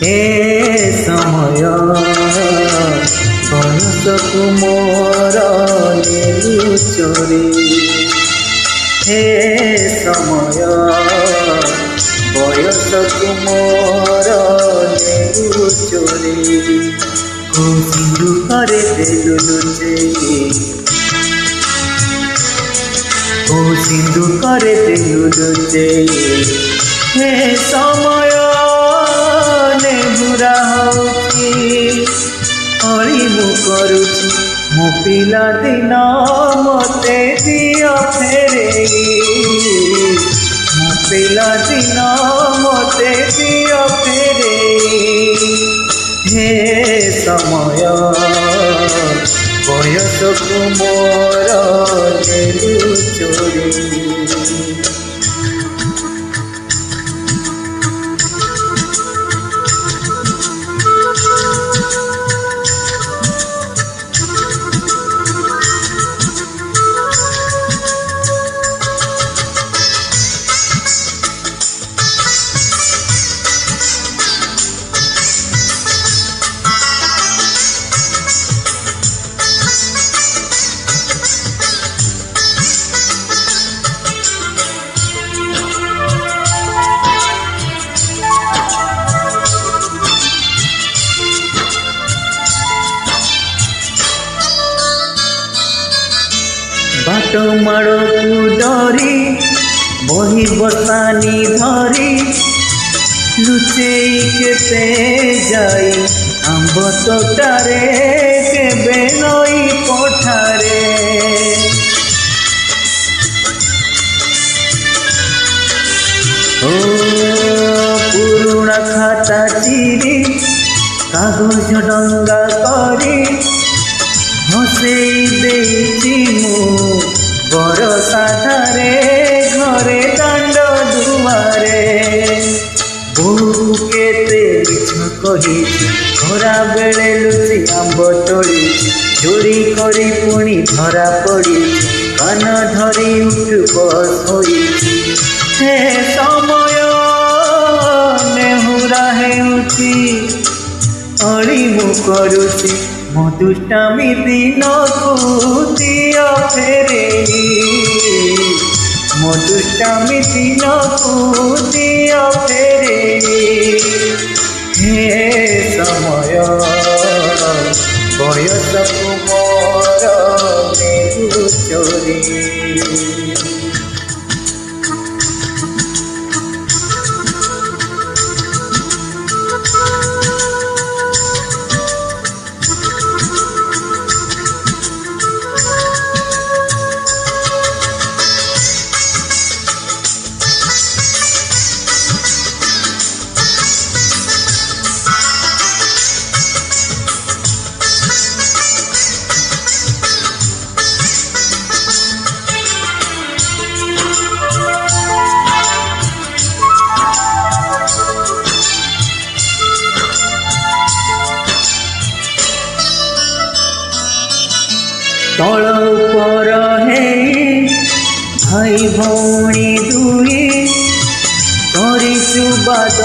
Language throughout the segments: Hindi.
ए समय बयसकु मोर नेलु चोरी हे समय बयसकु मोर नेलु चोरी को सिंधु करे देलु लुचेई को सिंधु करे देलु लुचेई हे समय नेहुरा होची अली मु करुची मो पिला दिन मते दिया फेरेई मो पिला दिन मते दिया फेरेई हे समय बयसकु मोर नेलु चोरी बाट माड़ू डरी बही बसानी धरी लुचेई केते जाई आंब तोटारे केबे नई पठारे ओ पुरुणा खाता चिरी कागज डंगा करी हसेई देइछि मु बरसा धारे घरे दांड दुआरे बहु केते मिछ कही खरा बेले लुचि आंब तोड़ी चोरी करी पुणी धरा पड़ी कान धरी उठ बसोई हे समय नेहुरा हेउछि अली मु करुछि मो दुष्टामी दिन को दिया फेरेई मो दुष्टामी दिन को दिया फेरेई हे समय बयसकु मोर नेलु चोरी तल उपर हे भाई भौणी दुई करिछु बाद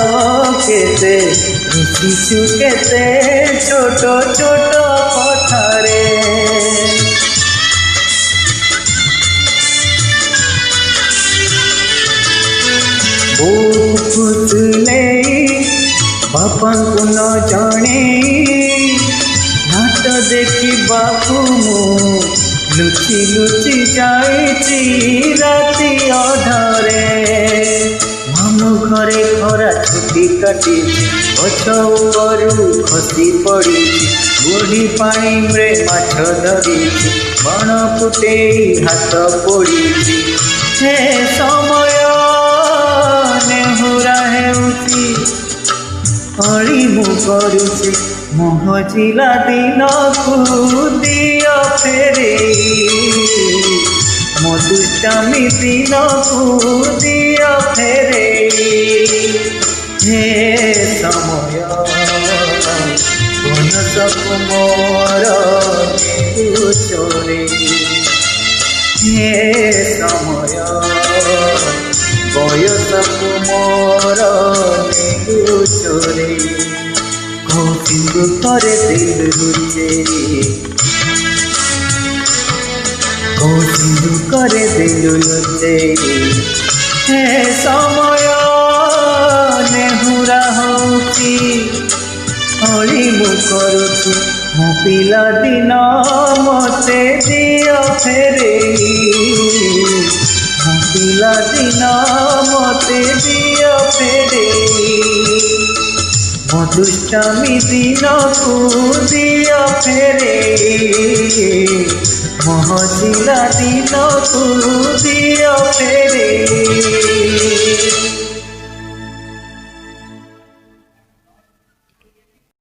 केते रुसिछु केते छोट छोट कथारे बहुत खुसले बापा को न जाने नाट देखी बापू मु लुचि लुचि जाइछि राति अधारे मामू घरे खरा छुट्टी काटी गछ उपरू खसी पड़ी बुढ़ी पानी रे माछ धरी बण फुटे हाथ पड़ी हे समय नेहुरा हेउछि अली मु करुछि मोहजिला दिन को दिया फेरेई मो दुष्टामी दिन को दिया फेरेई हे समय बयसकु मोर नेलु चोरी हे समय ବୟସକୁ ମୋର ନେଉଛରେ କୋଉ ସିନ୍ଦୁକରେ ଦିଲ ଲୁଚେଇ କୋଉ ସିନ୍ଦୁକରେ ଦିଲ ଲୁଚେଇ ହେ ସମୟ ନେହୁରା ହଉଛି ଅଳି ମୁଁ କରୁଛି ମୋ ପିଲାଦିନ ମୋତେ ଦିଅ ଫେରେଇ ମୋ ପିଲାଦିନ ମୋତେ ଦିଅ ଫେରେଇ ମୋ ଦୁଷ୍ଟାମି ଦିନକୁ ଦିଅ ଫେରେଇ ମୋ ହଜିଲା ଦିନକୁ ଦିଅ ଫେରେଇ।